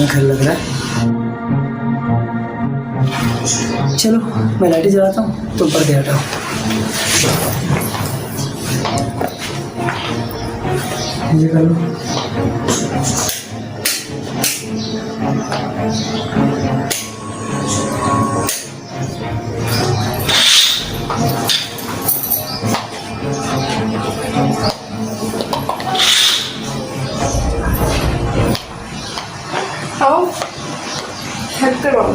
पुराना घर लग रहा है। चलो मैं लाइटें जलाता हूँ, तुम पर्दे हटाओ। ये कर लो। आओ हेल्प करवाओ।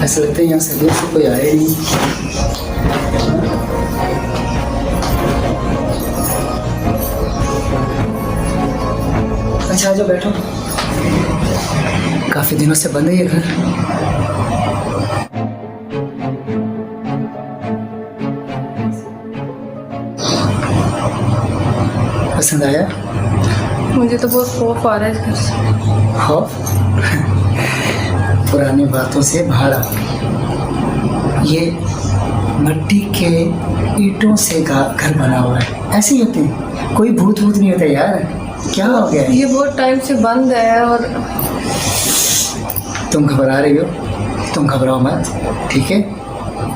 ऐसा लगता है यहाँ से देर से कोई आया ही नहीं। अच्छा आ जाओ, बैठो। काफी दिनों से बंद है ये घर। पसंद आया? मुझे तो बहुत खौफ आ रहा है इस घर से। खौफ? पुरानी बातों से बाहर आओ। ये मिट्टी के ईंटों से घर बना हुआ है, ऐसे ही होते हैं। कोई भूत भूत नहीं होता यार। क्या हो गया है? ये बहुत टाइम से बंद है और तुम घबरा रही हो, तुम घबराओ मत, ठीक है?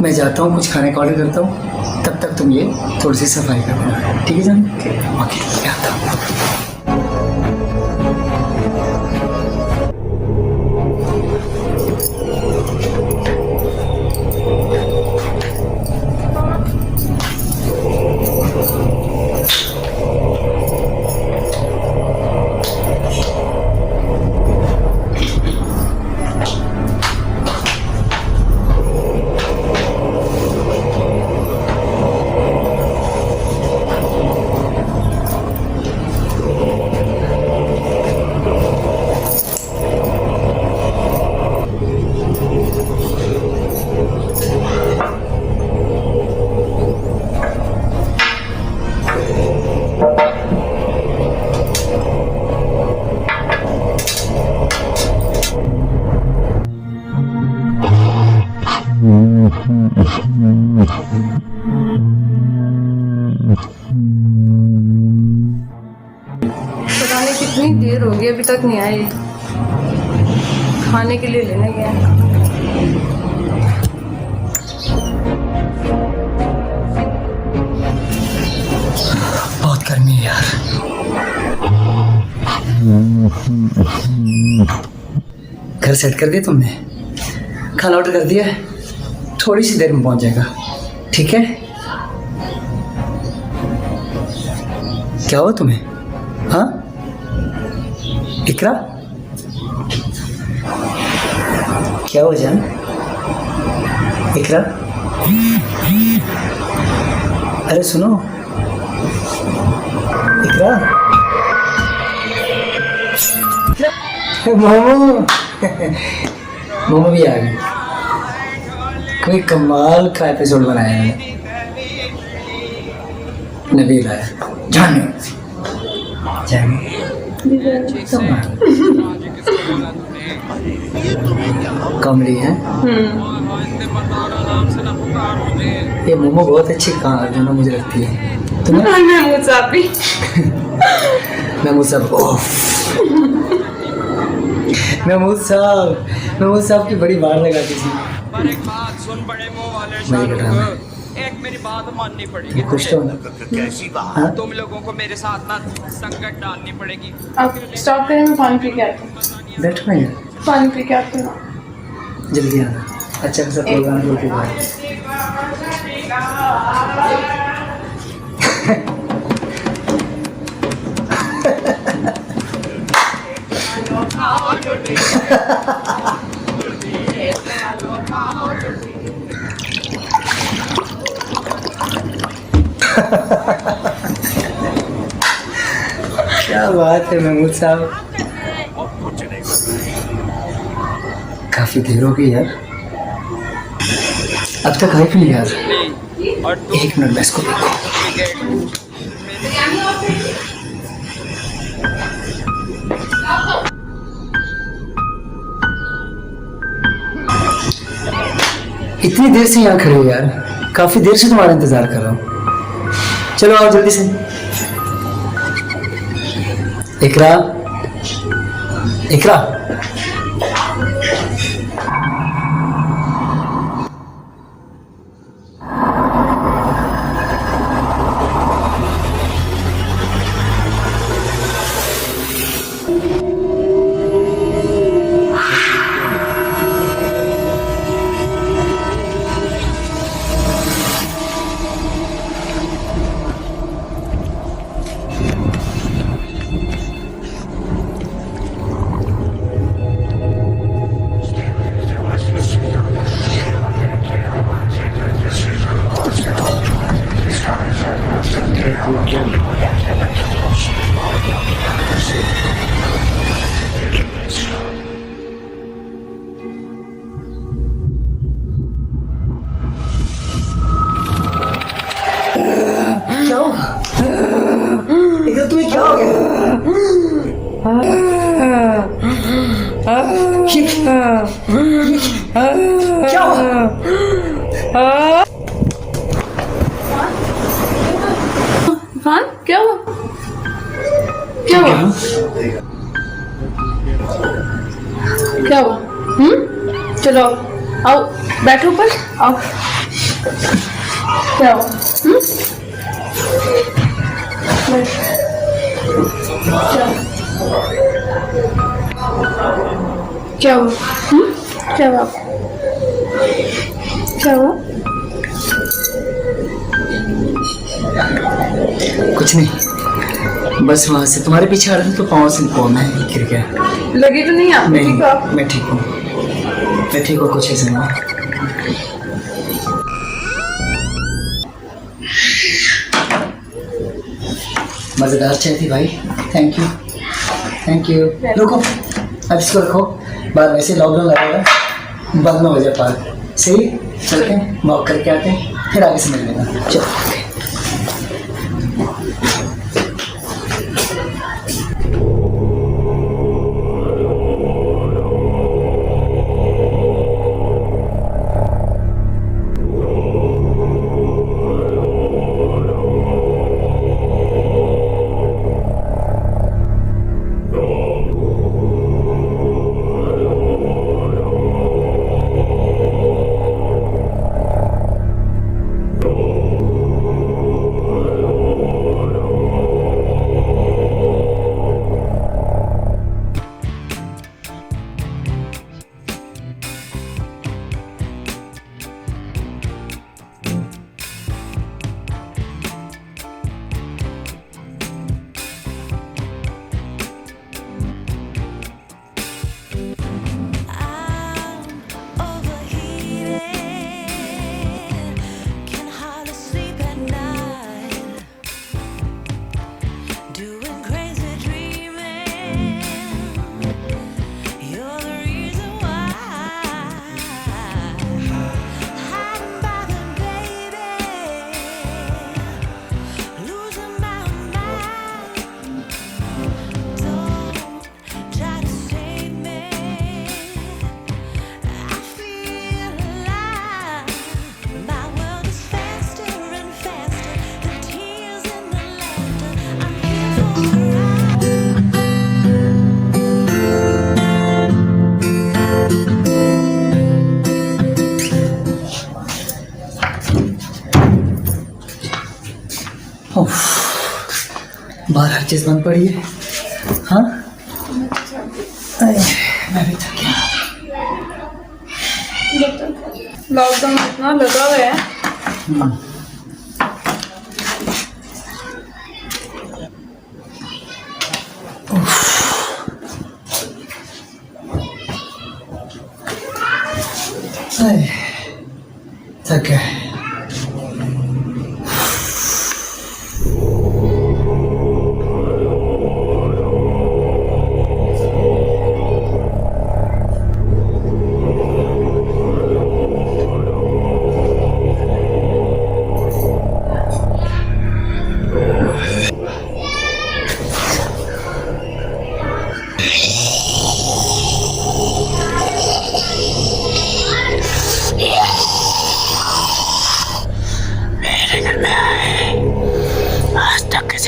मैं जाता हूँ, कुछ खाने का ऑर्डर करता हूँ, तब तक तुम ये थोड़ी सी सफाई कर देना, ठीक है जान? ओके, मैं आता हूँ। पता नहीं कितनी देर हो गई अभी तक नहीं आए। खाने के लिए लेने गया है। बहुत गर्मी है यार। घर सेट कर दिया तुमने? खाना ऑर्डर कर दिया है, थोड़ी सी देर में पहुंच जाएगा, ठीक है? क्या हुआ तुम्हें? हाँ इकरा, क्या हुआ जान? इकरा, अरे सुनो इकरा। मोमो मोमो भी आ गई। कोई कमाल का एपिसोड बनाया है नबील आया। जाने कॉमेडी है। ये मोमो बहुत अच्छी कहानी जो ना मुझे लगती है। तुम्हें? मैं मुसाफी। महमूद साहब, ओफ महमूद साहब की बड़ी बार लगाती थी। पर एक बात सुन बड़े मुंह वाले मेरी ड्रामा। एक मेरी बात माननी पड़ेगी तुम खुश तो हो ना? कैसी बात? हाँ? तुम लोगों को मेरे साथ ना संकट डालनी पड़ेगी। आप स्टॉप करें, मैं पानी पी के आती हूँ। बैठो ना यार, पानी पी के आती हूँ। जल्दी आना। अच्छा खासा प्रोग्राम हो के बाद। क्या बात है महमूद साहब, काफी देर हो गई यार, अब तक आई भी नहीं यार। और तुम 1 मिनट में इसको देखो। इतनी देर से यहाँ खड़े हो यार, काफी देर से तुम्हारा इंतजार कर रहा हूँ। चलो आओ जल्दी से। इकरा, इकरा, क्या हुआ? इकरा तुम्हें क्या हो गया? क्या हुआ? इरफान क्या हुआ? क्या हुआ? क्या हुआ? चलो आओ, बैठो पर आओ। क्या हुआ? बैठ। क्या हुआ? क्या हुआ? क्या हुआ? कुछ नहीं, बस वहां से तुम्हारे पीछे आ रहे थे तो पाँव से मैं गिर गया। लगी तो नहीं आप? नहीं, ठीक हो आप? मैं ठीक हूँ, मैं ठीक हूँ, कुछ ऐसा नहीं। मज़ेदार चाय थी भाई, थैंक यू, थैंक यू। रुको, अब इसको रखो, बाद वैसे लॉकडाउन लगेगा, बाद में हो जाए पार्क। सही, चलते हैं, वॉक करके आते हैं, फिर आगे से मिल लेना। चलो। बाहर हर चीज़ बंद पड़ी है। हाँ, मैं भी थक गया। लॉकडाउन इतना लगा हुआ है। थक गया।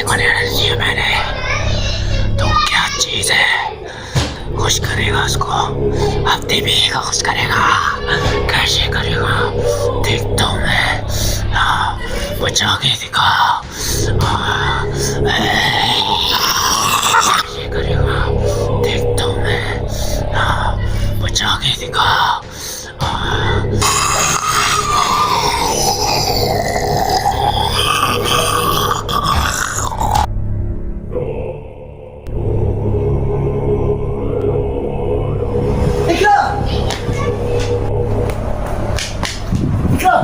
को लेने दिया मैंने। तो क्या चीज है, खुश करेगा उसको, अब देखेगा खुश करेगा, कैसे करेगा देखता हूँ मैं। बचा के दिखा, कैसे करेगा देखता हूँ मैं, बचा के दिखा। इकरा, इकरा,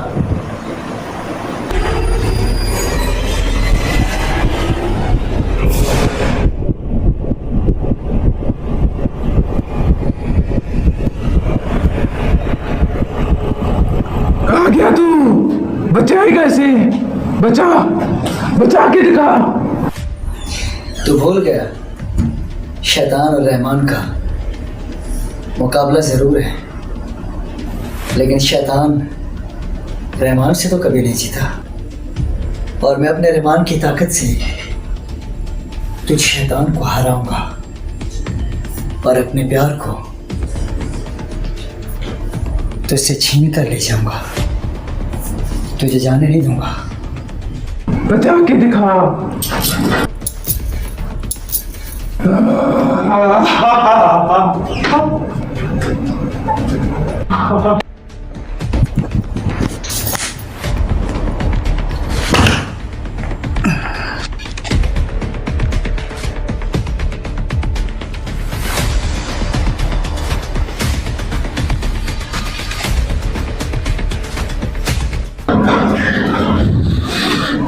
कहाँ गया तू? बचाएगा इसे, बचा, बचा के दिखा। तू भूल गया शैतान और रहमान का मुकाबला जरूर है, लेकिन शैतान रहमान से तो कभी नहीं जीता, और मैं अपने रहमान की ताकत से तुझ शैतान को हराऊंगा और अपने प्यार को तुझसे छीन कर ले जाऊंगा, तुझे जाने नहीं दूंगा। बचा के दिखा।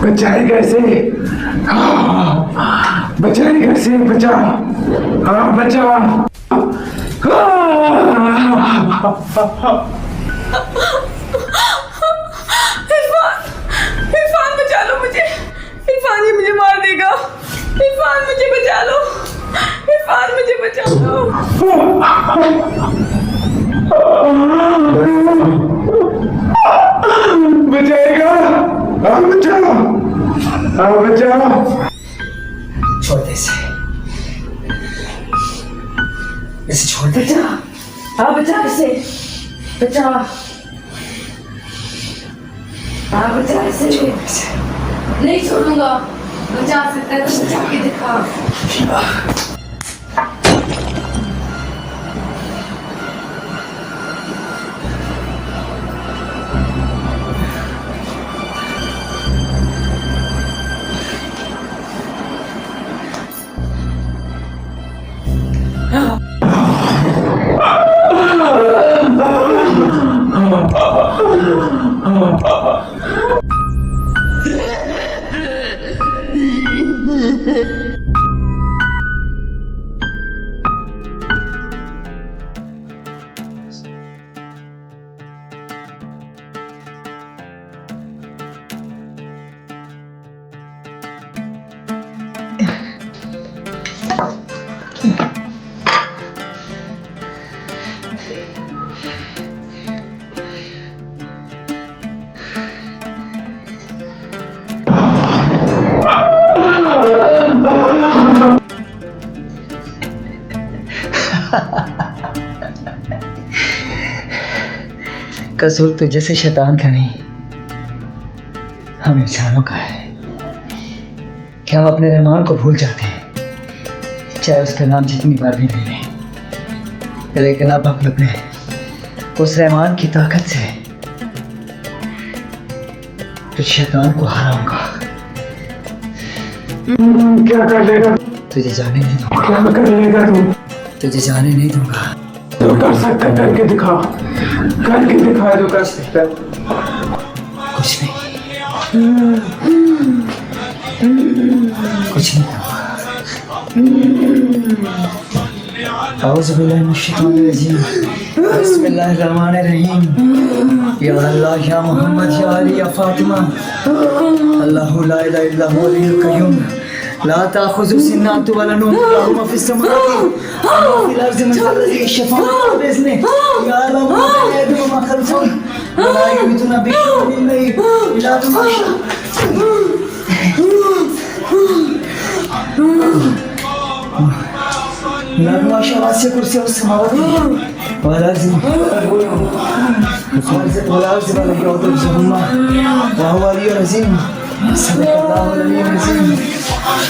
बचाएगा इसे, बचाएगा इसे, बचा, हाँ बचा। इरफान बचा लो मुझे, इरफान ये मुझे मार देगा। इरफान मुझे बचा लो, इरफान मुझे बचा लो। बचाएगा, हाँ बचा, हाँ बचा। छोड़ दे इसे छोड़ दे। बचा, हाँ बचा इसे, बचा, हाँ बचा इसे। नहीं छोड़ूंगा, बचा सकता है तो बचा के दिखा। कसूर तुझे से शैतान का नहीं, हम इंसानों का है कि हम अपने रहमान को भूल जाते हैं, चाहे उसका नाम जितनी बार भी ले लें। लेकिन अब हम अपने उस रहमान की ताकत से तो शैतान को हराऊंगा। क्या कर लेगा? तुझे जाने नहीं दूंगा। क्या कर लेगा तू? तुझे जाने नहीं दूंगा। जो कर सकता है करके दिखा, करके दिखा जो कर सकता है। कुछ नहीं, कुछ नहीं। औज़ु बिल्लाहि मिनश शैतानिर रजीम, बिस्मिल्लाहिर रहमानिर रहीम। या अल्लाह या मोहम्मद या अली या फातिमा, अल्लाहु ला इलाहा इल्ला हुवल हय्युल क़य्यूम, ला ताख़ुज़ुहु सिन्नतुन वला नौम, लहु मा फ़िस समावाति व फ़िल अर्ज़ि मन ज़ल्लज़ी यशफ़अु बिइज़निहि, यअलमु मा बैना यदैहि व मा ख़ल्फ़हum, व ला युहीतूना बिशैइन मिन इल्मिही इल्ला बिमा शाअ। माशाअल्लाह से कुर्सी उस समावत वाला जी वाला से वाला के तो सुन्ना वाह वाली रजीम सल्लल्लाहु अलैहि वसल्लम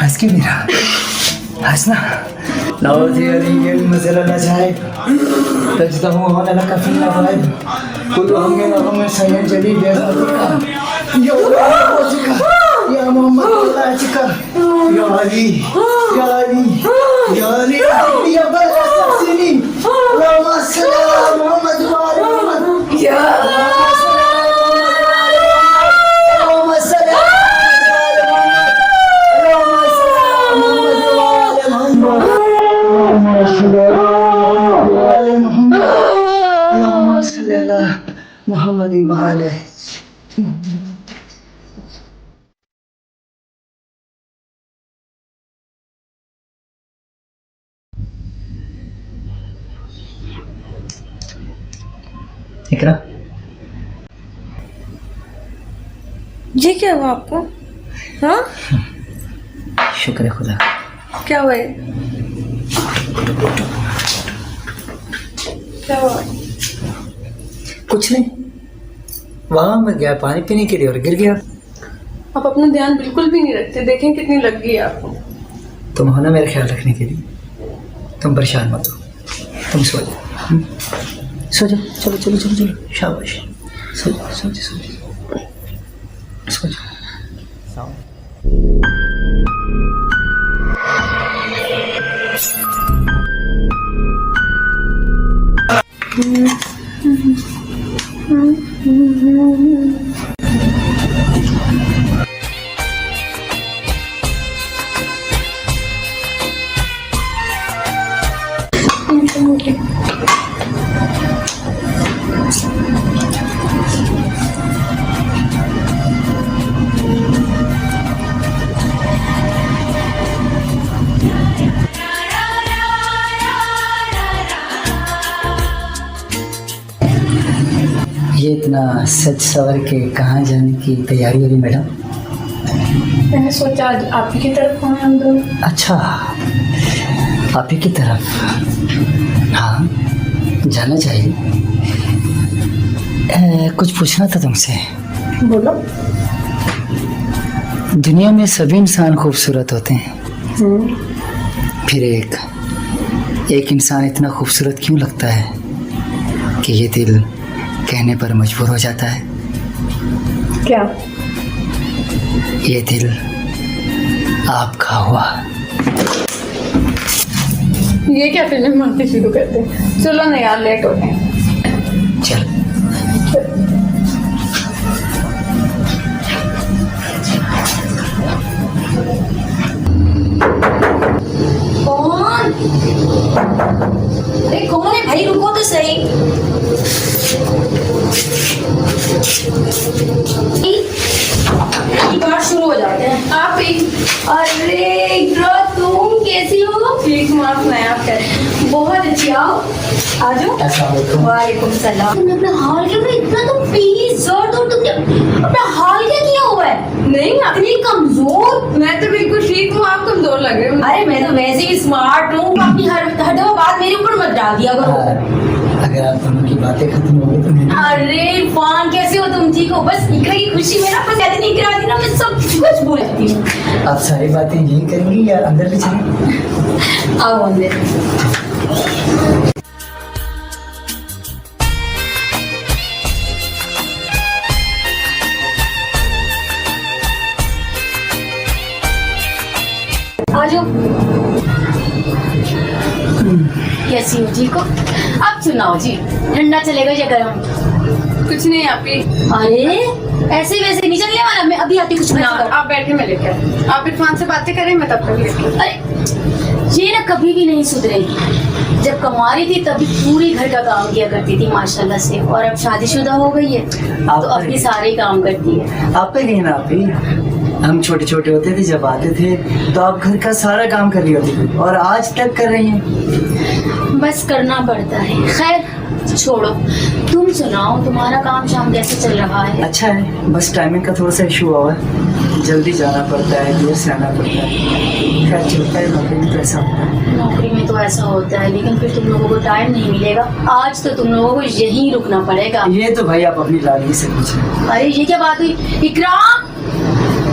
हंस के मेरा हंसना नौजी अली ये मज़ला न जाए तजदा हूँ होने लगा फिल्म वाइब कुल हमें न हमें सैयद जली बेज़ातिका या वाजिका या मोहम्मद अल्लाह चिका या अली या अली या अली या बलसनी अल्लाहुम्मा सल्ली अला मोहम्मद व अला मोहम्मद या मोहम्मद वाले इकरा ये क्या हुआ आपको? हाँ शुक्र है खुदा क्या हुआ है? क्या हुआ? कुछ नहीं वहां मैं गया पानी पीने के लिए और गिर गया आप अपना ध्यान बिल्कुल भी नहीं रखते, देखें कितनी लग गई है आपको। तुम हो ना मेरा ख्याल रखने के लिए, तुम परेशान मत हो, तुम सो जाओ सो जाओ चलो चलो चलो चलो शाबाश सो जाओ सो जाओ सो जाओ सो जाओ ये इतना सच सवर के कहाँ जाने की तैयारी हो रही मैडम? मैंने सोचा आज आप ही की तरफ आए हम दोनों। अच्छा आप ही की तरफ, हाँ जाना चाहिए। कुछ पूछना था तुमसे। बोलो। दुनिया में सभी इंसान खूबसूरत होते हैं, फिर एक इंसान इतना खूबसूरत क्यों लगता है कि ये दिल कहने पर मजबूर हो जाता है? क्या? ये दिल आपका हुआ। ये क्या फिल्म मारते शुरू करते हैं? चलो ना यार, लेट हो गए। चल कौन? अरे कौन है भाई, रुको तो सही। बात शुरू हो जाते हैं। आप ही? अरे इकरा, तुम कैसी हो? ठीक हूँ, आप सुनाएं, आप कैसे? बहुत अच्छी, आओ आ जाओ। अस्सलाम वालेकुम सलाम। तुमने अपना हाल क्या किया? इतना तो पीस सर, तो तुमने अपना हाल क्या किया हुआ है? नहीं आप इतनी कमजोर। मैं तो बिल्कुल ठीक हूँ, आप कमजोर लग रहे हो। अरे मैं तो वैसे भी स्मार्ट हूँ, अपनी हर दफा बात मेरे ऊपर मत डाल दिया करो। अगर आप दोनों की बातें खत्म हो गई तो मैं अरे इरफान, कैसे हो तुम? ठीक हो? बस इकरा की खुशी में ना, बस ऐसे नहीं करा दी ना, मैं सब कुछ भूल जाती हूँ। आप सारी बातें यही करेंगी या अंदर भी चलेंगी? आओ अंदर। आ जाओ। कैसी हो? ठीक हो? अब सुनाओ जी, ठंडा चलेगा या गर्म? कुछ नहीं आप ही। अरे ऐसे वैसे नहीं चलने वाला, मैं अभी आती कुछ ना, बना। आप बैठे, मैं लेकर। आप इरफान से बातें करें, मैं तब तक लेकर। अरे ये ना कभी भी नहीं सुधरेगी। जब कमा रही थी तभी पूरी घर का काम किया करती थी माशाल्लाह से, और अब शादीशुदा हो गई है तो अपने सारे काम करती है। आप पे गई ना आप ही। हम छोटे छोटे होते थे जब आते थे तो आप घर का सारा काम कर रही होती थी और आज तक कर रही हैं। बस करना पड़ता है। खैर छोड़ो, तुम सुनाओ तुम्हारा काम शाम कैसे चल रहा है? अच्छा है, बस टाइमिंग का थोड़ा सा इशू हुआ है, जल्दी जाना पड़ता है, देर से आना पड़ता है। खैर चलता है, नौकरी में तो ऐसा होता है। नौकरी में तो ऐसा होता है, लेकिन फिर तुम लोगों को टाइम नहीं मिलेगा। आज तो तुम लोगों को यहीं रुकना पड़ेगा। ये तो भाई आप अपनी लाडली से पूछें। अरे ये क्या बात हुई? इकराम,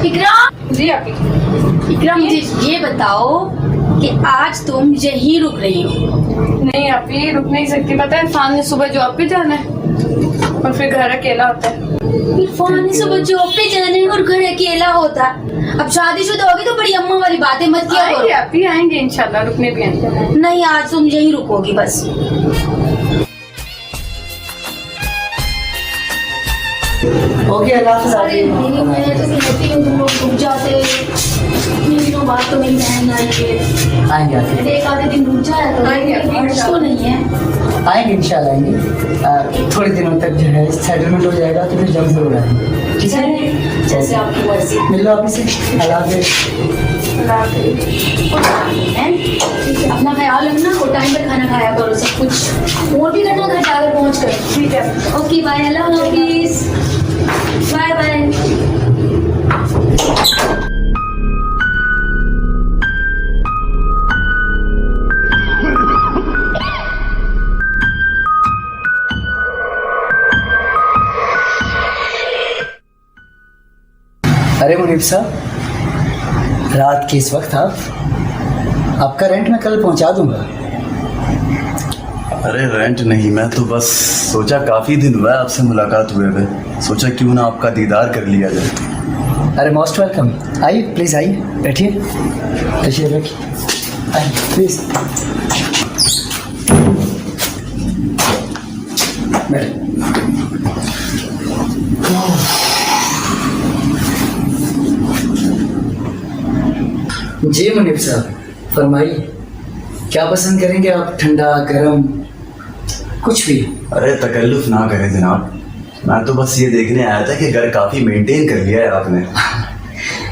इकराम जी आप इकराम, मुझे ये बताओ कि आज तुम यहीं रुक रही हो? नहीं आप ही रुक नहीं सकती। पता है इरफान ने सुबह जॉब पे जाना है और फिर घर अकेला होता है। इरफान ने सुबह जॉब पे जाना है और घर अकेला होता है। अब शादीशुदा होगी तो बड़ी अम्मा वाली बातें मत किया आएंगे करो। आप ही आएंगे इंशाल्लाह, रुकने भी आएंगे। नहीं, आज तुम यहीं रुकोगी बस। ओके, अल्लाह हाफ़िज़। अरे नहीं, मैं तो कहती हूँ तुम लोग रुक जाते। इतने दिनों बाद तो मेरी बहन आएंगे। आएंगे आएंगे एक आधे दिन रुक जाए तो तो नहीं है। आएंगे इंशाल्लाह आएंगे। थोड़े दिनों तक जो है सेटलमेंट हो जाएगा तो फिर जल्द जरूर आएंगे। ठीक है, जैसे आपकी मर्जी। मिलो आप से। अल्लाह हाफ़िज़। अपना ख्याल रखना और टाइम पर खाना खाया करो। सब कुछ और भी करना घर जाकर पहुँच कर। ठीक है। ओके बाय, अल्लाह हाफिज, बाय बाय। अरे मुनीब साहब, रात के इस वक्त आपका रेंट मैं कल पहुंचा दूंगा। अरे रेंट नहीं, मैं तो बस सोचा काफ़ी दिन हुआ है आपसे मुलाकात हुए हुए, सोचा क्यों ना आपका दीदार कर लिया जाए। अरे मोस्ट वेलकम, आइए प्लीज़, आइए बैठिए, तशरीफ रखिए, आइए प्लीज़ बैठिए। जी मुनीब साहब, फरमाइए क्या पसंद करेंगे आप? ठंडा, गरम, कुछ भी। अरे तकल्लुफ़ ना करें जनाब, मैं तो बस ये देखने आया था कि घर काफ़ी मेंटेन कर लिया है आपने।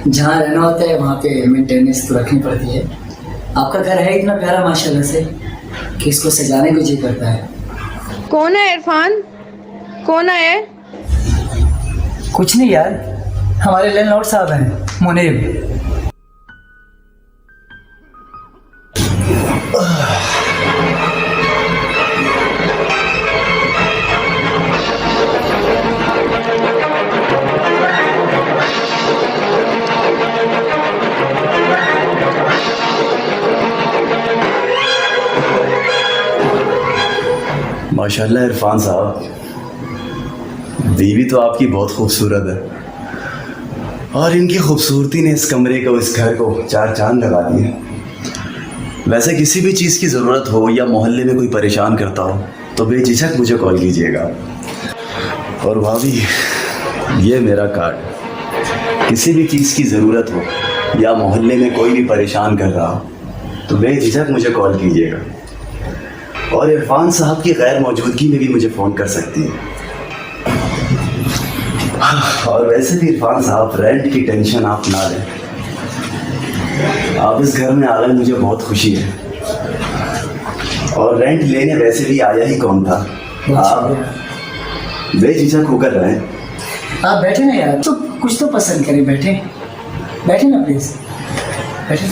जहाँ रहना होता है वहाँ पे मेंटेनेंस तो रखनी पड़ती है। आपका घर है इतना प्यारा माशाल्लाह से कि इसको सजाने को जी करता है। कौन है इरफान? कौन है? कुछ नहीं यार, हमारे लैंडलॉर्ड साहब हैं, मुनीब। माशाल्लाह इरफान साहब, बीवी तो आपकी बहुत खूबसूरत है और इनकी खूबसूरती ने इस कमरे को, इस घर को चार चांद लगा दिए। वैसे किसी भी चीज़ की ज़रूरत हो या मोहल्ले में कोई परेशान करता हो तो बेझिझक मुझे कॉल कीजिएगा। और भाभी, ये मेरा कार्ड, किसी भी चीज़ की ज़रूरत हो या मोहल्ले में कोई भी परेशान कर रहा हो तो बेझिझक मुझे कॉल कीजिएगा। और इरफान साहब की गैर मौजूदगी में भी मुझे फ़ोन कर सकती हैं। और वैसे भी इरफान साहब, रेंट की टेंशन आप ना लें, आप इस घर में आ गए, मुझे बहुत खुशी है। और रेंट लेने वैसे भी आया ही कौन था, आप बेझिझक होकर रहें। आप बैठे ना यार, तो कुछ तो पसंद करें, बैठे बैठे ना प्लीज़, बैठे।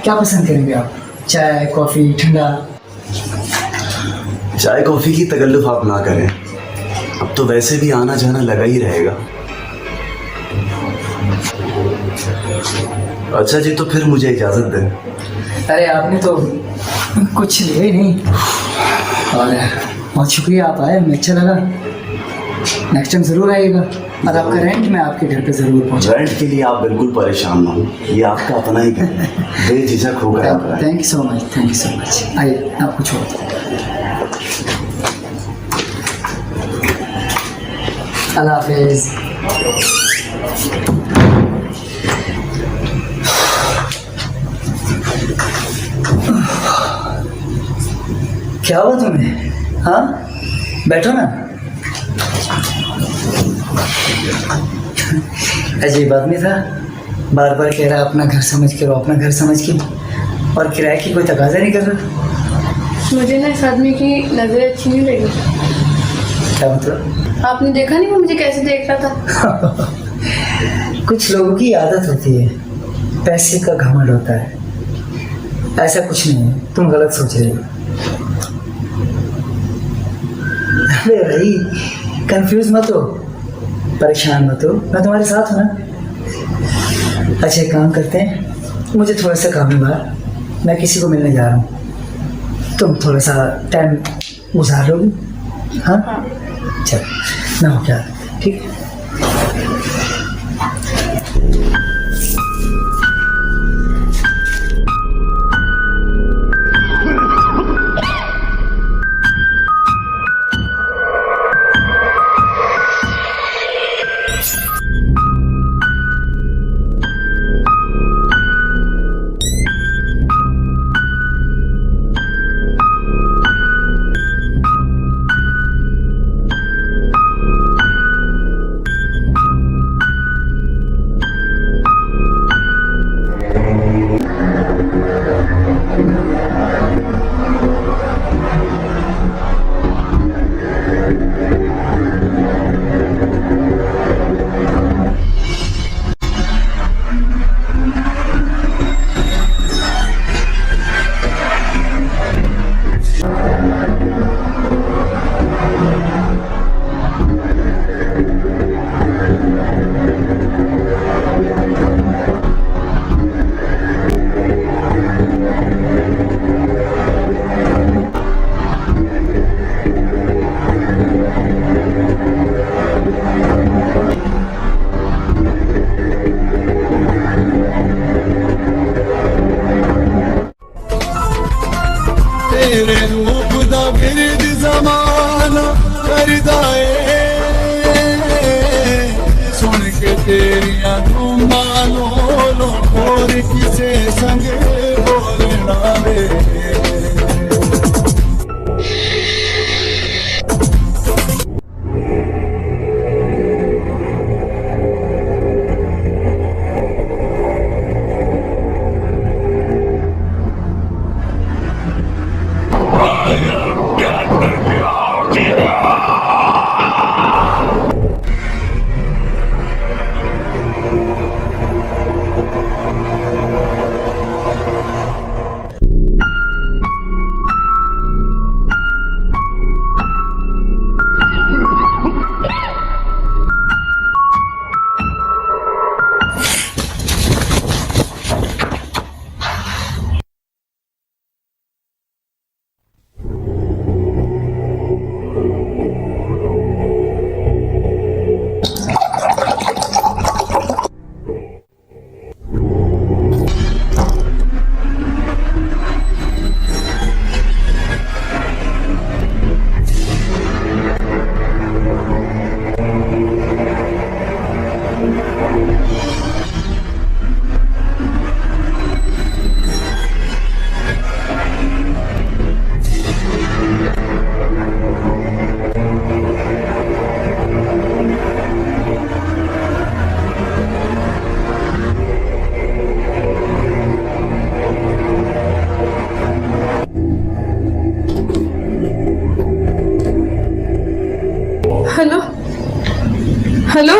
क्या पसंद करेंगे आप? चाय, कॉफ़ी, ठंडा? चाय कॉफ़ी की तकल्लुफ़ आप ना करें, अब तो वैसे भी आना जाना लगा ही रहेगा। अच्छा जी, तो फिर मुझे इजाज़त दें। अरे आपने तो कुछ लिया ही नहीं, और बहुत शुक्रिया आप आए, हमें अच्छा लगा। नेक्स्ट टाइम ज़रूर आइएगा, और आपका रेंट मैं आपके घर पे ज़रूर पहुँचा। रेंट के लिए आप बिल्कुल परेशान ना हो, ये आपका अपना ही घर है, बेझिझक होकर आप रहें। Thank you so much, thank you so much. आइए, आपको छोड़ता हूँ। अल्लाह हाफिज़। क्या हुआ तुम्हें? हाँ, बैठो ना। अजीब आदमी था, बार बार कह रहा अपना घर समझ के रहो, अपना घर समझ के, और किराए की कोई तकाजा नहीं कर रहा। मुझे ना इस आदमी की नजर अच्छी नहीं लगी। क्या मतलब? आपने देखा नहीं वो मुझे कैसे देख रहा था? कुछ लोगों की आदत होती है, पैसे का घमंड होता है। ऐसा कुछ नहीं है, तुम गलत सोच रहे हो। अरे भाई, कंफ्यूज मत हो, परेशान मत हो, मैं तुम्हारे साथ हूँ ना। अच्छा एक काम करते हैं, मुझे थोड़ा सा काम है बाहर, मैं किसी को मिलने जा रहा हूँ, तुम थोड़ा सा टाइम गुजार लोगी? हाँ चल, मैं हो क्या, ठीक है। तेरे रूप दा बिरद जमाना करदा ए सुन के तेरिया धूमां लो और किसे संग बोलना वे हेलो हेलो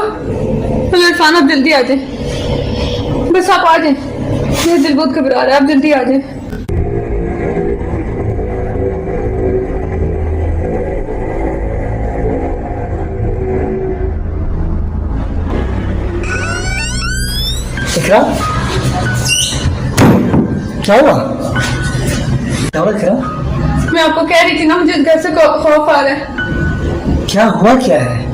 हेलो इरफान, आप जल्दी आ जाए, बस आप आ जाए, मेरा दिल बहुत घबरा रहा है, आप जल्दी आ जाए। इकरा, क्या हुआ? क्या हुआ इकरा? मैं आपको कह रही थी ना, मुझे घर से खौफ आ रहा है। क्या हुआ, क्या है?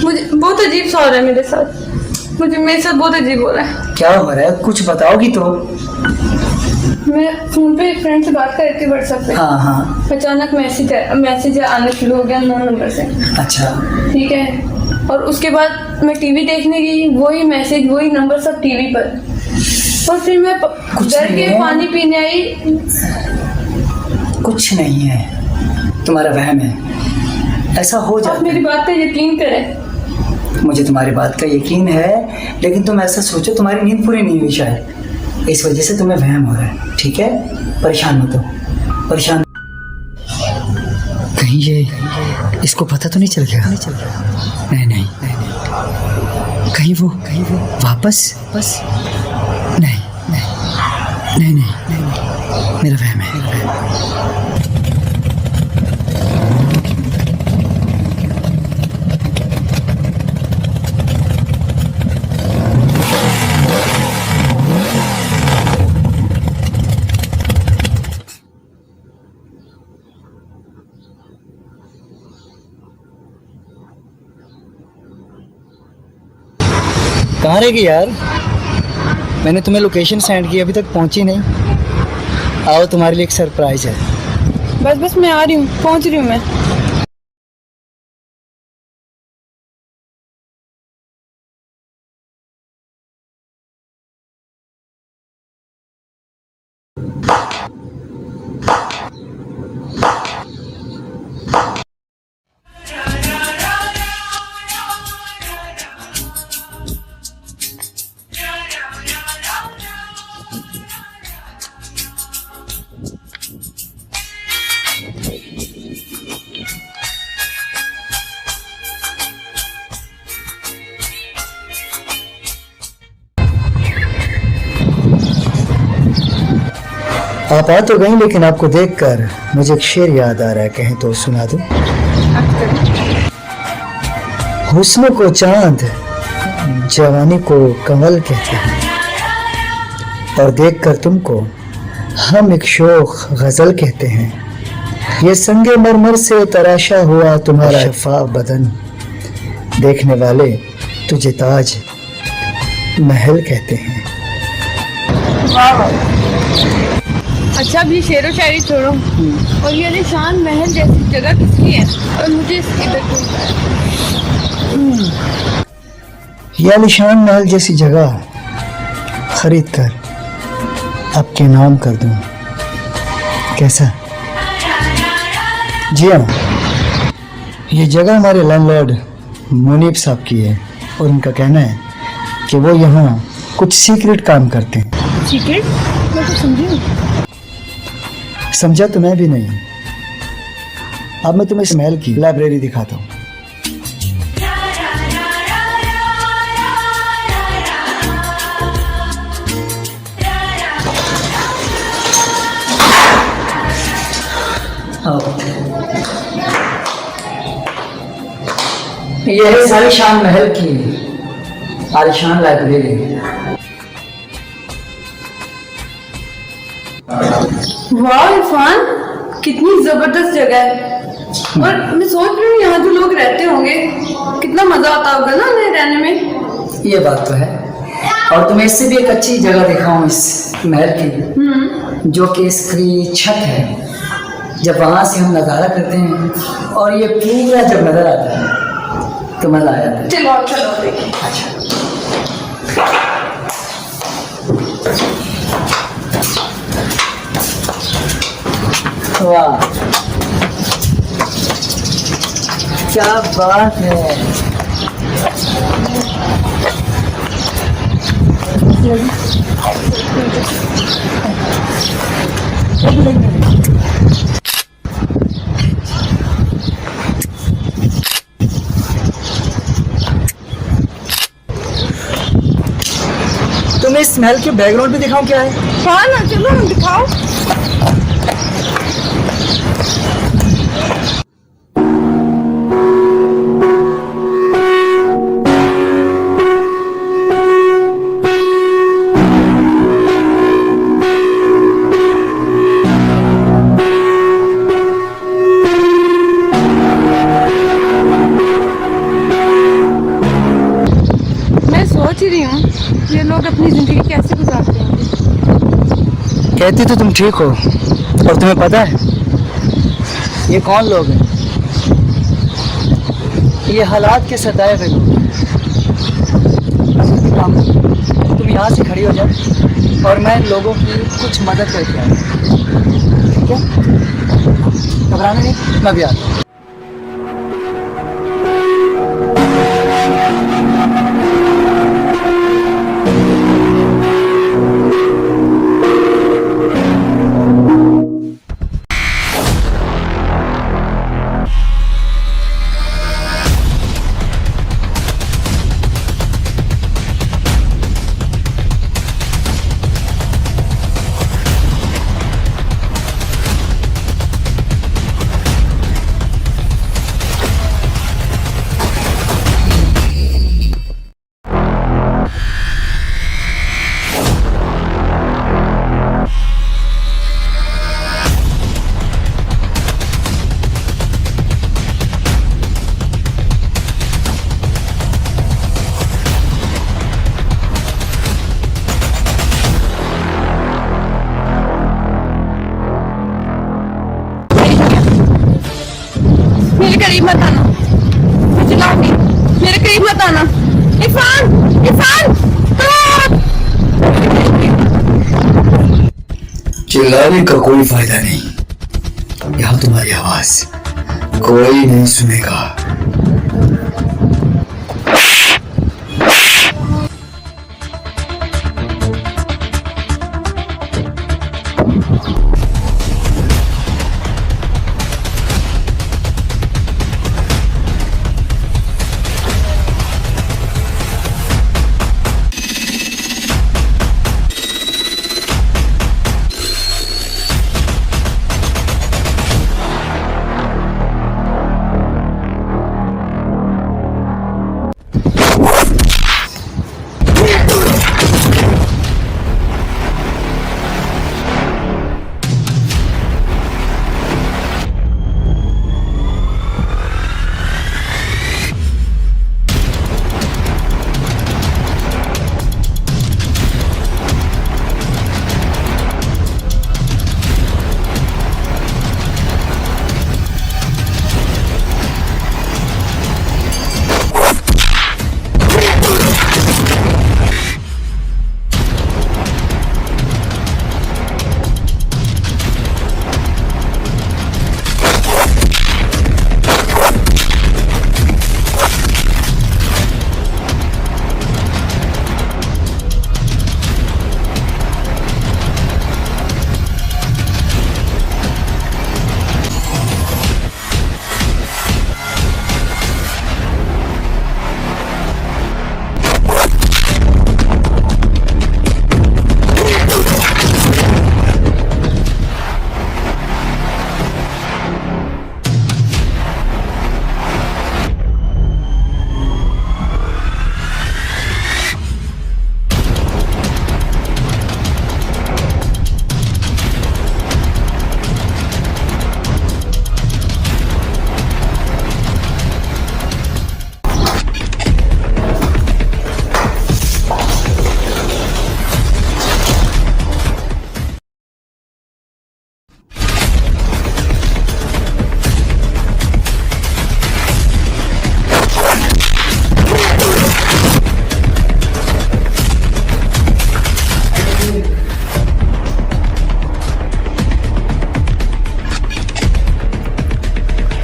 मुझे बहुत अजीब सा हो रहा है मेरे साथ, मेरे साथ बहुत अजीब हो रहा है। क्या हो रहा है, कुछ बताओगी तो। मैं फोन पे एक फ्रेंड से बात कर रही थी व्हाट्सएप पे। हाँ हाँ। अचानक मैसेज आना शुरू हो गया नॉन नंबर से। अच्छा। ठीक है, और उसके बाद मैं टीवी देखने गई, वही मैसेज वही नंबर सब टीवी पर, और फिर मैं डर के पानी पीने आई, कुछ नहीं है, तुम्हारा वहम है, ऐसा हो आप जाता मेरी है। बात पे यकीन करें। मुझे तुम्हारी बात का यकीन है, लेकिन तुम ऐसा सोचो तुम्हारी नींद पूरी नहीं हुई शायद, इस वजह से तुम्हें वहम हो रहा है। ठीक है, परेशान मत हो, परेशान। कहीं ये इसको पता तो नहीं चल गया? नहीं नहीं, कहीं वो वापस नहीं नहीं नहीं नहीं, मेरा वहम है। कहाँ रहेगी यार? मैंने तुम्हें लोकेशन सेंड की, अभी तक पहुंची नहीं। आओ, तुम्हारे लिए एक सरप्राइज है। बस मैं आ रही हूँ, पहुँच रही हूँ मैं। आप आ तो गई, लेकिन आपको देखकर मुझे एक शेर याद आ रहा है, कहें तो सुना दूं? हुस्न को चांद, जवानी को कमल कहते हैं, और देखकर तुमको हम एक शोख गजल कहते हैं। ये संगे मरमर से तराशा हुआ तुम्हारा शफाफ बदन, देखने वाले तुझे ताज महल कहते हैं। अच्छा, अब ये शेर व शायरी छोड़ो, और ये निशान महल जैसी जगह किसकी है, और मुझे इसकी यह निशान महल जैसी जगह खरीद कर आपके नाम कर दूं, कैसा? जी हाँ, ये जगह हमारे लैंडलॉर्ड मुनीब साहब की है, और उनका कहना है कि वो यहाँ कुछ सीक्रेट काम करते हैं। सीक्रेट? मैं तो समझी। समझा तो मैं भी नहीं। अब मैं तुम्हें इस महल की लाइब्रेरी दिखाता हूँ। यह है आलीशान महल की आलीशान लाइब्रेरी। वाह इरफान, कितनी जबरदस्त जगह है, और मैं सोच रही हूँ यहाँ जो लोग रहते होंगे कितना मजा आता होगा ना उन्हें रहने में। ये बात तो है, और तुम्हें इससे भी एक अच्छी जगह दिखाऊं इस महल की, जो कि इसकी छत है। जब वहां से हम नज़ारा करते हैं और ये पूरा जब नजर आता है तो मजा आ जाता है। चलो चलो देखिए। अच्छा, वाह, क्या बात है। तुम्हें इस महल के बैकग्राउंड पे दिखाऊं क्या है? हाँ ना, चलो हम दिखाओ। सोच ही रही हूँ ये लोग अपनी जिंदगी कैसे गुजारते हैं। कहती तो तुम ठीक हो, और तुम्हें पता है ये कौन लोग हैं? ये हालात के सताए हुए लोग। तुम यहाँ से खड़ी हो जाओ और मैं इन लोगों की कुछ मदद करके आऊँ। ठीक है, घबराना नहीं, मैं भी आता हूँ। मेरे करीब मत आना, मैं चिल्लाऊंगी। मेरे करीब मत आना। इरफान, इरफान, चिल्लाने का कोई फायदा नहीं, यहाँ तुम्हारी आवाज कोई नहीं सुनेगा।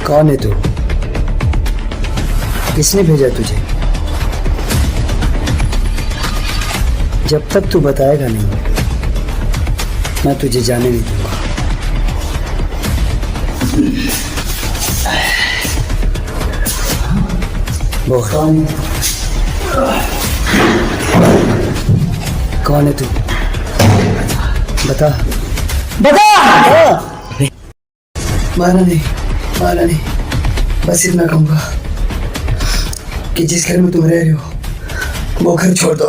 कौन है तू? किसने भेजा तुझे? जब तक तू बताएगा नहीं, मैं तुझे जाने नहीं दूंगा। बोल, कौन है तू? बता, बता। माना नहीं, माना नहीं, बस इतना कहूंगा कि जिस घर में तुम रह रहे हो वो घर छोड़ दो।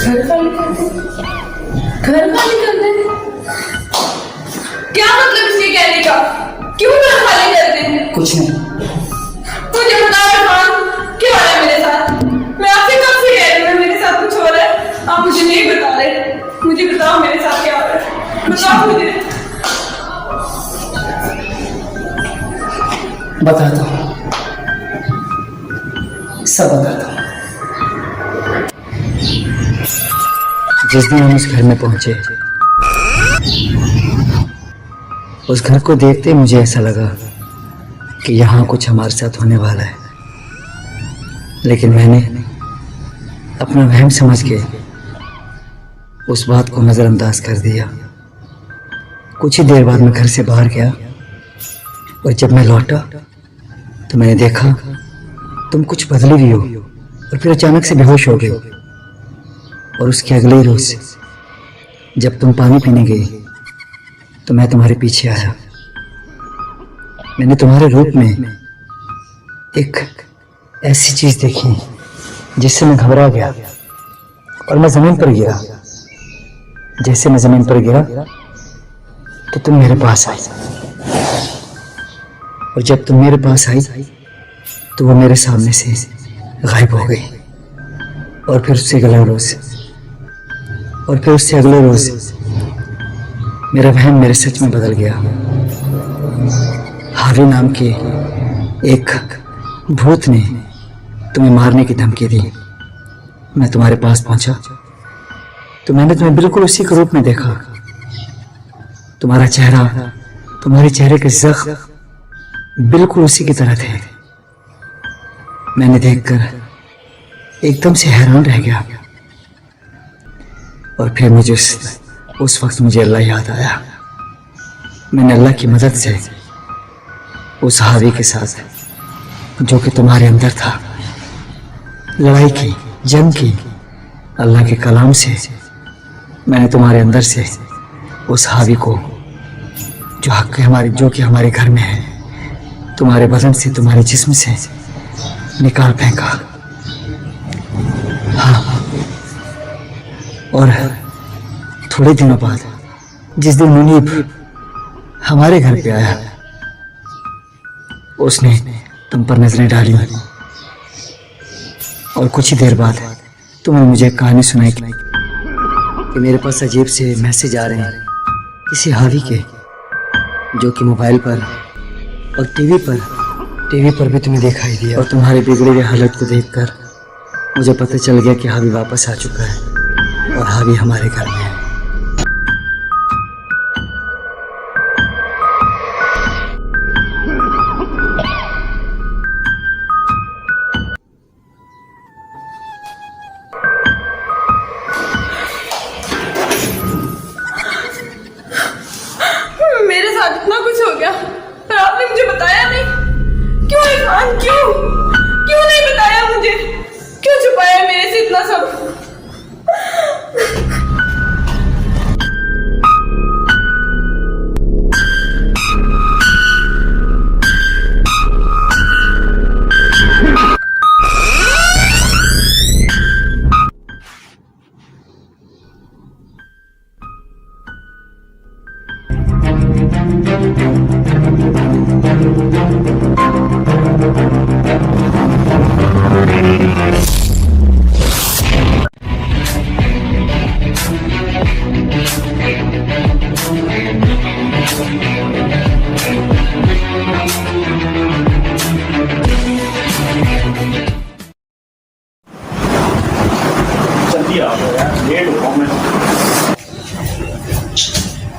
घर खाली कर दे, घर खाली कर दे। क्या मतलब इसके कहने का? क्यों घर खाली कर दे? कुछ नहीं। मुझे बताओ इरफान, क्या हो रहा है मेरे साथ? मैं आपसे कब से कह रही हूँ मेरे साथ कुछ हो रहा है, आप मुझे नहीं बता रहे। मुझे बताओ मेरे साथ क्या हो रहा है, बताओ मुझे। बताता हूँ, सब बताता हूँ। जिस दिन हम उस घर में पहुंचे, उस घर को देखते ही मुझे ऐसा लगा कि यहाँ कुछ हमारे साथ होने वाला है। लेकिन मैंने अपना वहम समझ के उस बात को नज़रअंदाज कर दिया। कुछ ही देर बाद मैं घर से बाहर गया और जब मैं लौटा तो मैंने देखा तुम कुछ बदली हुई हो और फिर अचानक से बेहोश हो गए। और उसके अगले ही रोज जब तुम पानी पीने गई तो मैं तुम्हारे पीछे आया। मैंने तुम्हारे रूप में एक ऐसी चीज देखी जिससे मैं घबरा गया और मैं जमीन पर गिरा। जैसे मैं जमीन पर गिरा तो तुम मेरे पास आई, और जब तुम मेरे पास आई तो वो मेरे सामने से गायब हो गई। और फिर उससे अगले रोज मेरा वहम मेरे सच में बदल गया। हावी नाम के एक भूत ने तुम्हें मारने की धमकी दी। मैं तुम्हारे पास पहुंचा तो मैंने तुम्हें बिल्कुल उसी के रूप में देखा। तुम्हारा चेहरा, तुम्हारे चेहरे के जख्म बिल्कुल उसी की तरह थे। मैंने देखकर एकदम से हैरान रह गया। और फिर मुझे उस वक्त मुझे अल्लाह याद आया। मैंने अल्लाह की मदद से उस हावी के साथ जो कि तुम्हारे अंदर था लड़ाई की, जंग की। अल्लाह के कलाम से मैंने तुम्हारे अंदर से उस हावी को जो कि हमारे घर में है, तुम्हारे बदन से, तुम्हारे जिस्म से निकाल फेंका। हाँ, और थोड़े दिनों बाद जिस दिन मुनीब हमारे घर पे आया, उसने तुम पर नजरें डाली और कुछ ही देर बाद तुमने मुझे एक कहानी सुनाई कि मेरे पास अजीब से मैसेज आ रहे हैं किसी हावी के, जो कि मोबाइल पर और टीवी पर भी तुम्हें दिखाई दिया। और तुम्हारे बिगड़े हुए हालत को देखकर मुझे पता चल गया कि हावी वापस आ चुका है और हावी हमारे घर में है। मेरे साथ इतना कुछ हो गया और आपने मुझे बताया नहीं। क्यों इरफान, क्यों नहीं बताया मुझे? क्यों छुपाया मेरे से इतना सब?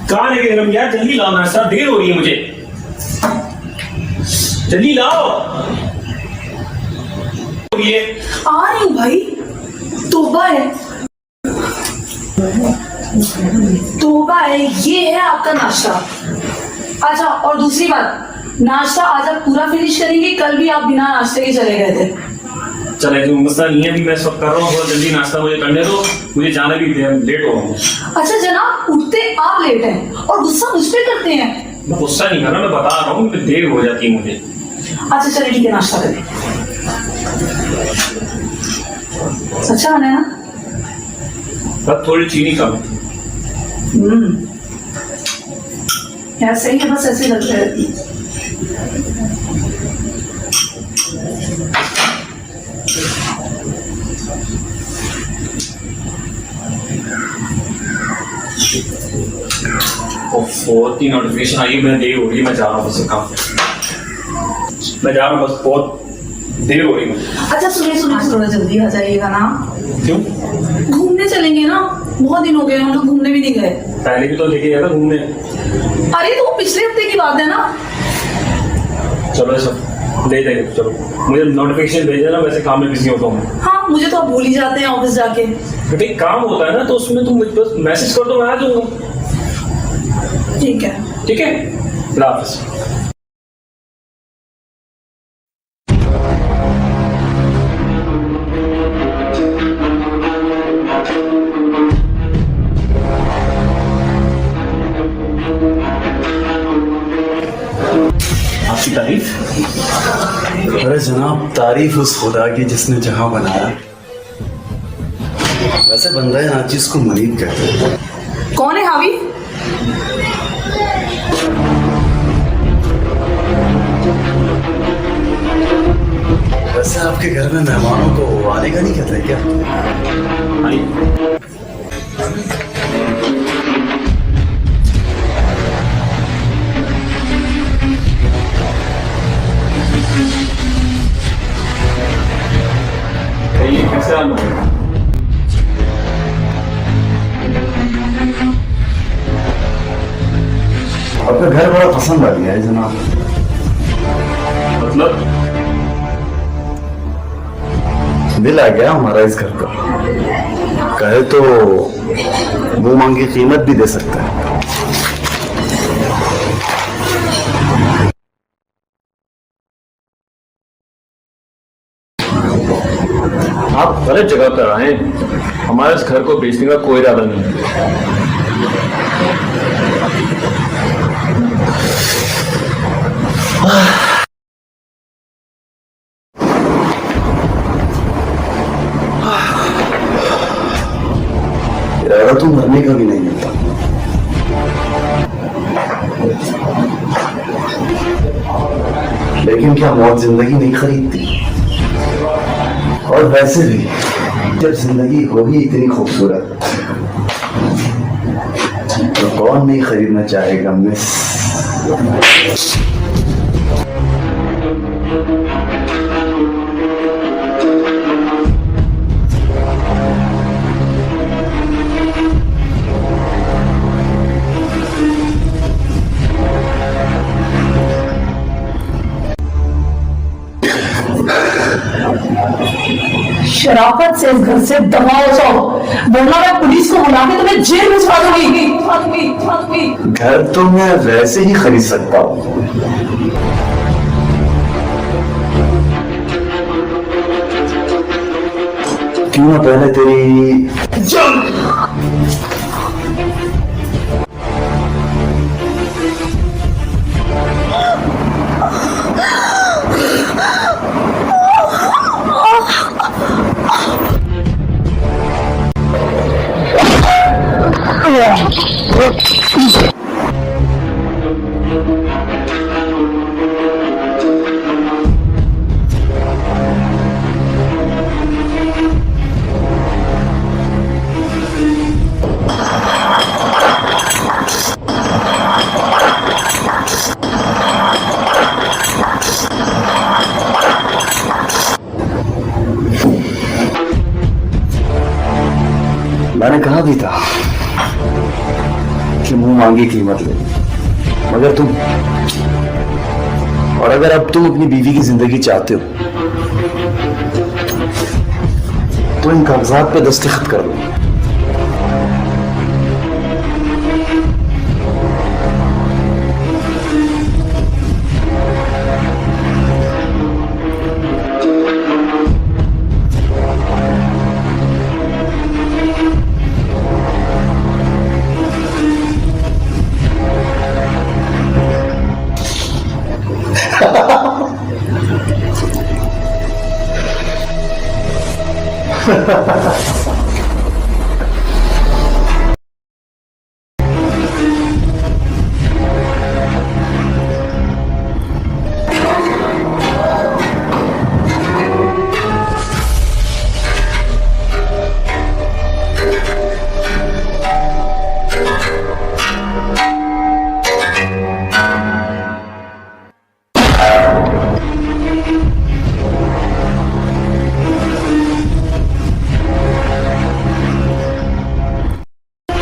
कहाँ लेके गरम यार, जल्दी लाओ नाश्ता, देर हो रही है मुझे, जल्दी लाओ। ये आ रही हूँ भाई, तौबा है, ये है आपका नाश्ता। अच्छा, और दूसरी बात, नाश्ता आज आप पूरा फिनिश करेंगे, कल भी आप बिना नाश्ते के चले गए थे। चले, जो मसला नहीं है, अभी मैं सब कर रहा हूँ, थोड़ा जल्दी नाश्ता मुझे करने दो, मुझे जाना भी लेट हो रहा हूँ। अच्छा जनाब, उठते आप लेट हैं और गुस्सा मुझ पे करते हैं। मैं गुस्सा नहीं कर रहा, मैं बता रहा हूँ, देर हो जाती है मुझे। अच्छा चलिए ठीक है, नाश्ता करें। अच्छा है ना? बस थोड़ी चीनी कम। यार सही है, बस ऐसे लगता है। बहुत ही नोटिफिकेशन आई, मैं देर हो रही है, मैं जा रहा हूँ, बस काम मैं जा रहा हूँ, बस बहुत देर हो रही है। अच्छा सुनिए, थोड़ा जल्दी आ जाइएगा ना। क्यों? घूमने चलेंगे ना। बहुत दिन हो गए हम लोग घूमने भी नहीं गए। पहले भी तो लेके गया था घूमने। अरे तो वो पिछले हफ्ते की बात है ना। चलो सब दे देंगे, चलो मुझे नोटिफिकेशन भेज देना, वैसे काम में बिजी होता हूँ। हाँ मुझे तो आप भूल ही जाते हैं ऑफिस जाके। बेटे काम होता है ना, तो उसमें तुम मुझे बस मैसेज कर दो, मैं आ जाऊंगा। ठीक है। ठीक है, अल्लाह हाफिज़। आपकी तारीफ? अरे जनाब, तारीफ उस खुदा की जिसने जहां बनाया। वैसे बंदा है नाचीज को मरीब कहते हैं। कौन है हावी? वैसे आपके घर में मेहमानों को आने का नहीं कहते क्या? ये कैसे आना है? आपका घर बड़ा पसंद आ गया है जनाब। मतलब दिल आ गया हमारा इस घर का। कहे तो मुंह मांगी कीमत भी दे सकता है। आप गलत जगह पर आए, हमारे इस घर को बेचने का कोई इरादा नहीं है। इरादा तो मरने का भी नहीं मिलता। लेकिन क्या मौत जिंदगी नहीं खरीदती? और वैसे भी जब जिंदगी होगी इतनी खूबसूरत तो कौन नहीं खरीदना चाहेगा मिस। शराफत से इस घर से दबाओ जाओ, वरना मैं पुलिस को बुला के तुम्हें जेल में छुपा दूंगी। घर तो मैं वैसे ही खरीद सकता हूँ। क्यों ना पहले तेरी मैंने कहा भी था कि मुंह मांगी कीमत ले, मगर तुम और अगर अब तुम अपनी बीवी की जिंदगी चाहते हो तो इन कागजात पे दस्तखत कर दो।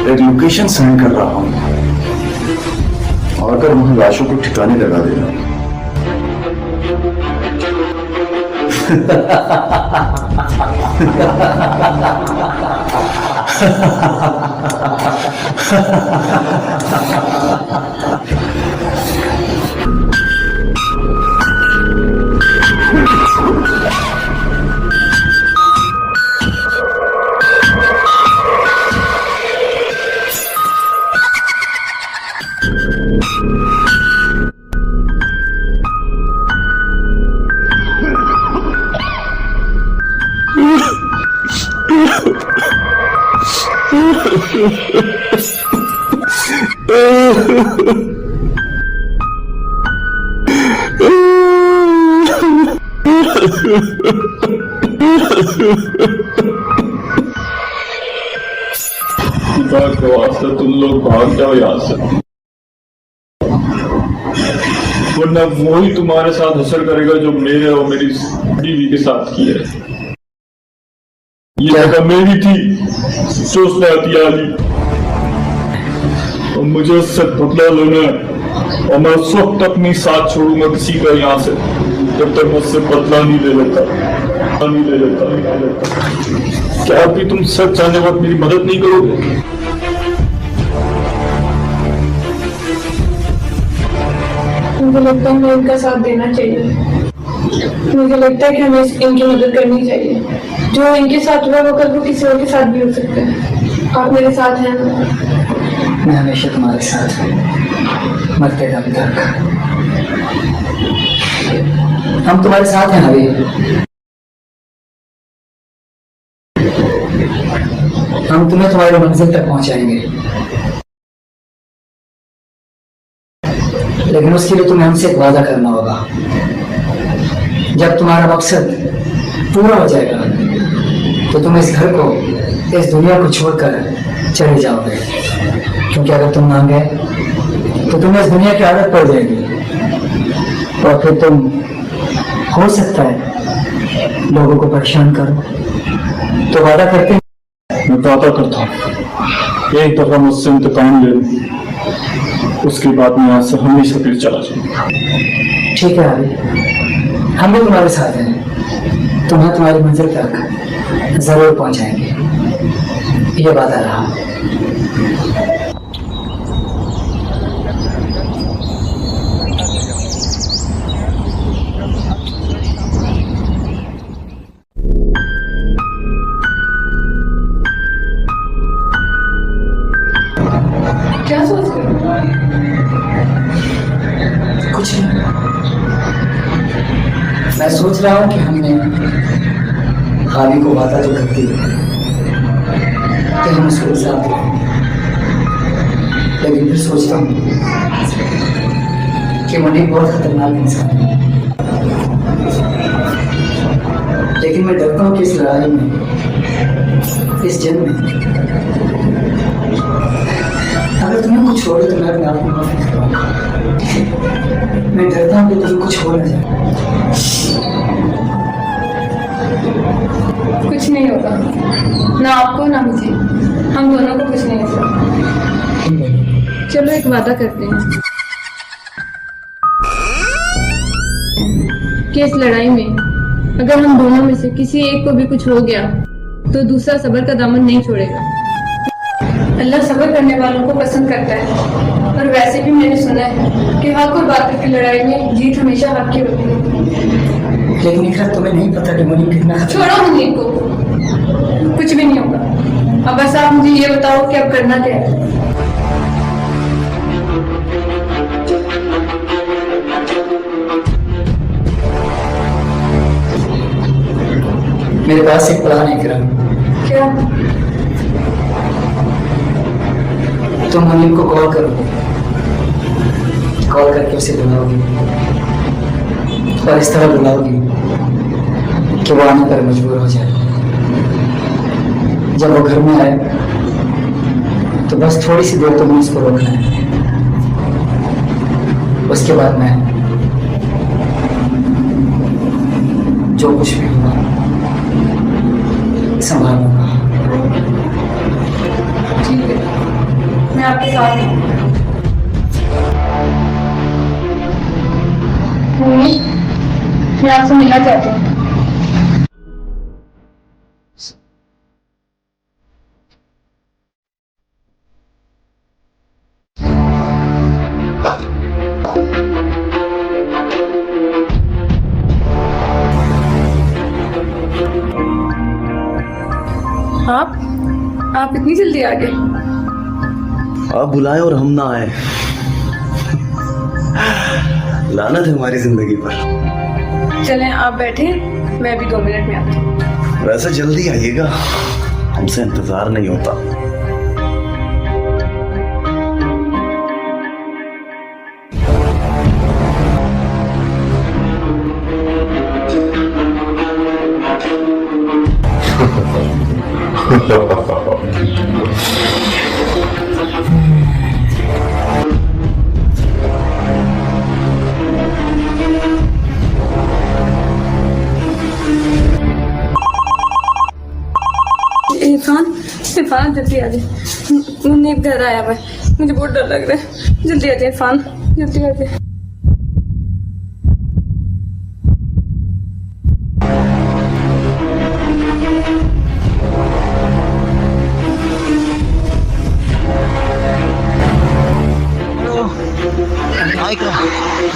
एक लोकेशन सेंड कर रहा हूं और अगर वहां लाशों को ठिकाने लगा देना। खुदा के वास्ते तुम लोग भाग जाओ यहाँ से, वरना वही तुम्हारे साथ असर करेगा जो मेरे और मेरी बीवी के साथ किया है। ये जगह मेरी थी जो उसने हथिया ली और मुझे उससे बदला लेना है, और मैं उस वक्त तक नहीं साथ छोड़ूंगा किसी का यहाँ से जब तक मुझसे बदला नहीं ले लेता। क्या अभी तुम सच जानने वक्त मेरी मदद नहीं करोगे? मुझे लगता है हमें इनका साथ देना चाहिए। मुझे लगता है कि हमें इनकी मदद करनी चाहिए। जो इनके साथ हुआ वो कल को किसी और के साथ भी हो सकता है। आप मेरे साथ हैं ना? मैं हमेशा तुम्हारे साथ हूँ, मरते दम तक। हम तुम्हारे साथ हैं हबीब। हम तुम्हें तुम्हारी मंजिल तक पहुंचाएंगे, लेकिन उसके लिए तुम्हें हमसे एक वादा करना होगा। जब तुम्हारा मकसद पूरा हो जाएगा तो तुम इस घर को, इस दुनिया को छोड़कर चले जाओगे, क्योंकि अगर तुम ना गए तो तुम्हें इस दुनिया की आदत पड़ जाएगी और फिर तुम, हो सकता है, लोगों को परेशान करो। तो वादा करते हैं। मैं वादा करता हूँ एक दफा मुझसे इंतकाम ले लूं, उसके बाद मैं यहाँ से हमेशा फिर चला जाऊंगा। ठीक है अभी, हम भी तुम्हारे साथ हैं। तुम्हें तुम्हारी मंजिल तक जरूर पहुंचाएंगे, ये वादा रहा। क्या सोच रहे हो? कुछ नहीं, मैं सोच रहा हूँ कि हमने हावी को वादा जो कर दी कि हम उसके साथ रहेंगे, लेकिन फिर सोचता हूँ कि मुनीब बहुत खतरनाक इंसान है। लेकिन मैं डरता हूँ कि इस लड़ाई में, इस जंग में, अगर तुम्हें कुछ हो तो मैं अपने आप को माफी करवाऊंगा। मैं डरता हूँ कि तुम्हें कुछ हो न जाए। कुछ नहीं होगा, ना आपको ना मुझे, हम दोनों को कुछ नहीं होगा। चलो एक वादा करते हैं कि इस लड़ाई में अगर हम दोनों में से किसी एक को भी कुछ हो गया तो दूसरा सब्र का दामन नहीं छोड़ेगा। अल्लाह सब्र करने वालों को पसंद करता है, और वैसे भी मैंने सुना है कि हक और बातिल की लड़ाई में जीत हमेशा हक की होती है। लेकिन इकरा, तुम्हें नहीं पता कि मुनीब कितना छोड़ो मुनीब को, कुछ भी नहीं होगा। अब बस आप मुझे ये बताओ कि अब करना क्या है। मेरे पास एक प्लान है इकरा। क्या? तुम मुनीब को कॉल करो, कॉल करके उसे बुलाओगी और इस तरह बुलाओगी कि वो आने पर मजबूर हो जाए। जब वो घर में आए तो बस थोड़ी सी देर तुमने उसको रोकना है। उसके बाद मैं जो कुछ भी हुआ संभालूंगा। ठीक है। मैं आपके साथ हूँ। मैं आपसे मिलना चाहती हूँ। आप इतनी जल्दी आ गए? आप बुलाए और हम ना आए, लानत है हमारी जिंदगी पर। चलें आप बैठे, मैं भी 2 मिनट में आती हूँ। वैसे जल्दी आइएगा, हमसे इंतजार नहीं होता। इरफान जल्दी आ जाए, मुन्नी घर आया हुआ है, मुझे बहुत डर लग रहा है। जल्दी आ जाए इरफान, जल्दी आ जाए।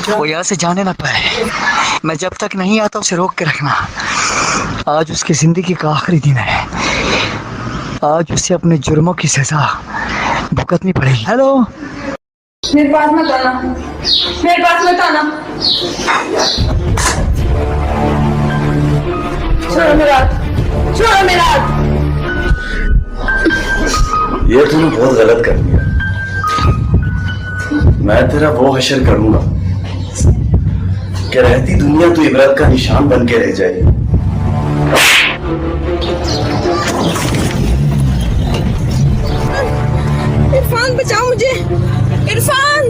वो यहाँ से जाने ना पाए। मैं जब तक नहीं आता उसे रोक के रखना। आज उसकी जिंदगी का आखिरी दिन है। आज उसे अपने जुर्मों की सजा भुगतनी पड़ेगी। हेलो, मेरे पास मत आना, मेरे पास मत आना। छोड़ो मेरा हाथ, छोड़ो मेरा हाथ। ये तूने बहुत गलत कर दिया। मैं तेरा वो हशर करूंगा कि रहती दुनिया तू इबरत का निशान बन के रह जाए। इरफान बचाओ मुझे, इरफान।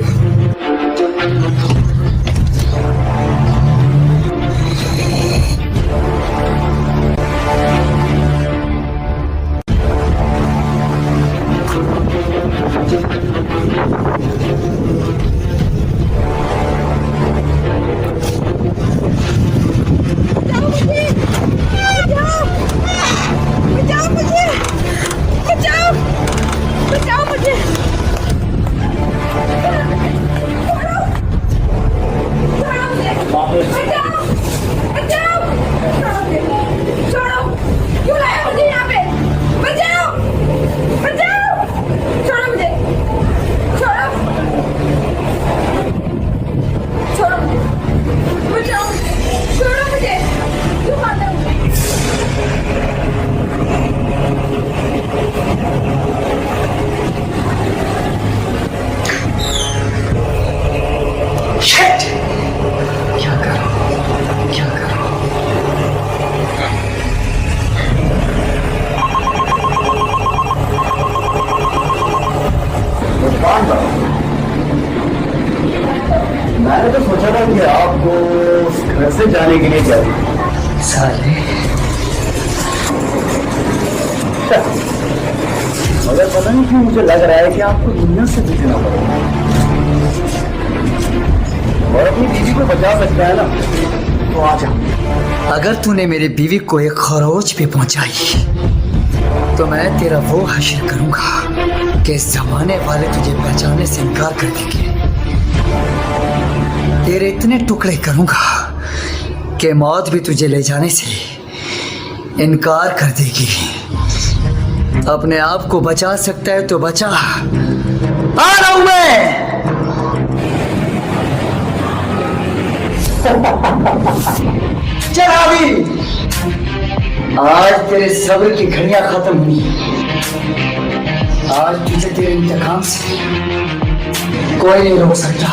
मैंने तो सोचा था कि आपको घर से जाने के लिए चाहिए। साले, मगर पता नहीं क्यों मुझे लग रहा है कि आपको दुनिया से जीतना पड़ेगा और अपनी बीवी को बचा सकता है ना, तो आ जा। अगर तूने मेरी बीवी को एक खरोच पे पहुंचाई तो मैं तेरा वो हश्र करूंगा कि इस जमाने वाले तुझे बचाने से इनकार कर देंगे। तेरे इतने टुकड़े करूंगा कि मौत भी तुझे ले जाने से इनकार कर देगी। अपने आप को बचा सकता है तो बचा। आ रहा हूं मैं। चल अभी, आज तेरे सब्र की घड़ियां खत्म हुई। आज तुझे तेरे इंतकाम से कोई नहीं रोक सकता।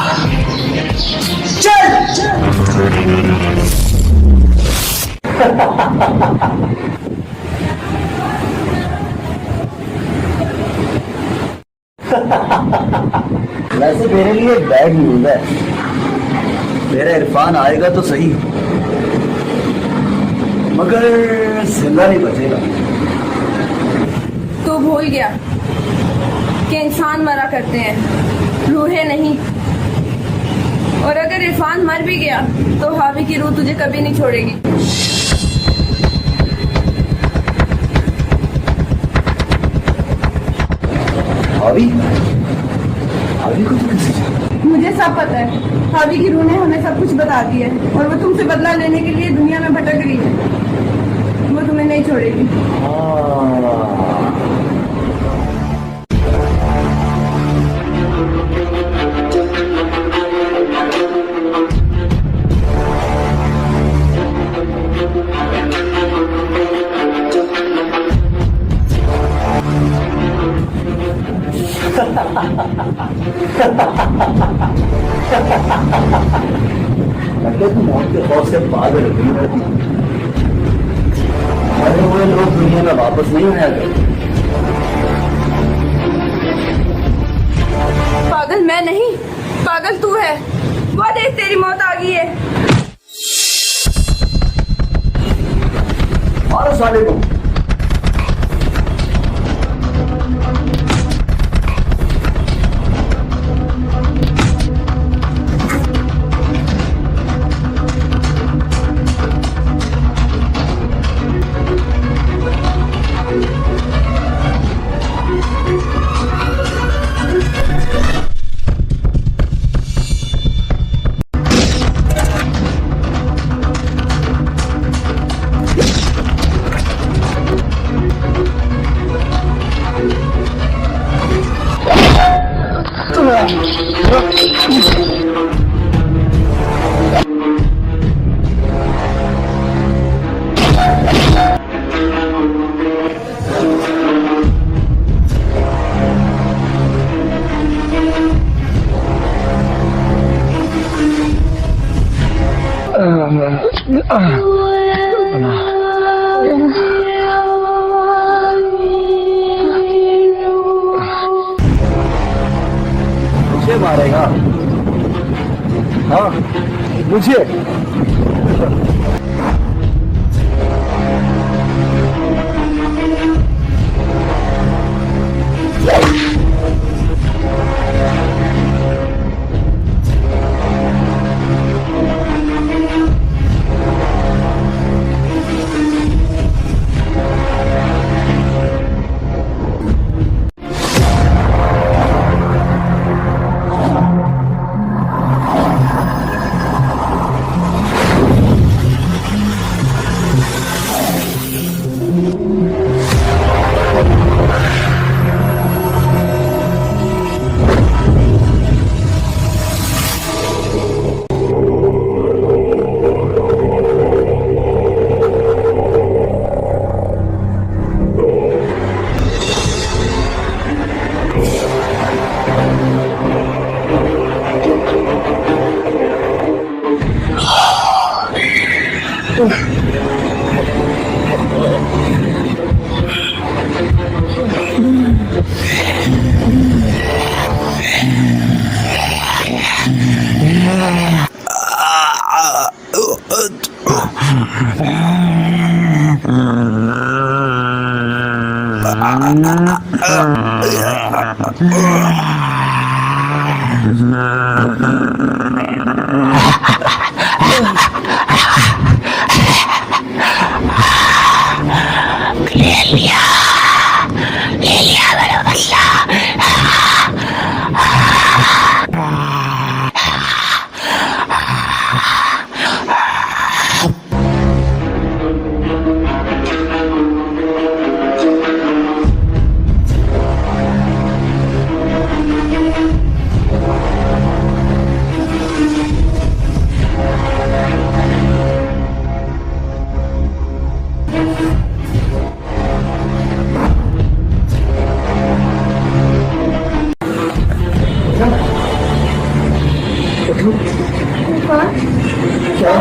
चल, वैसे मेरे लिए बैड न्यूज है। मेरा इरफान आएगा तो सही, मगर जिंदा नहीं बचेगा। तो भूल गया कि इंसान मरा करते हैं, रूहें नहीं। और अगर इरफान मर भी गया तो हावी की रूह तुझे कभी नहीं छोड़ेगी। अभी अभी को तो कैसे जाना? मुझे सब पता है। हावी की रूह ने हमें सब कुछ बता दिया है और वो तुमसे बदला लेने के लिए दुनिया में भटक रही है। वो तुम्हें नहीं छोड़ेगी। लगता है तुम मौत के खौफ से पागल हो गई। मरे हुए लोग दुनिया में वापस नहीं आएंगे। पागल मैं नहीं, पागल तू है। वो देख तेरी मौत आ गई है। और साले को मुझे मारेगा? हाँ मुझे। ले लिया मेरा बदला। क्या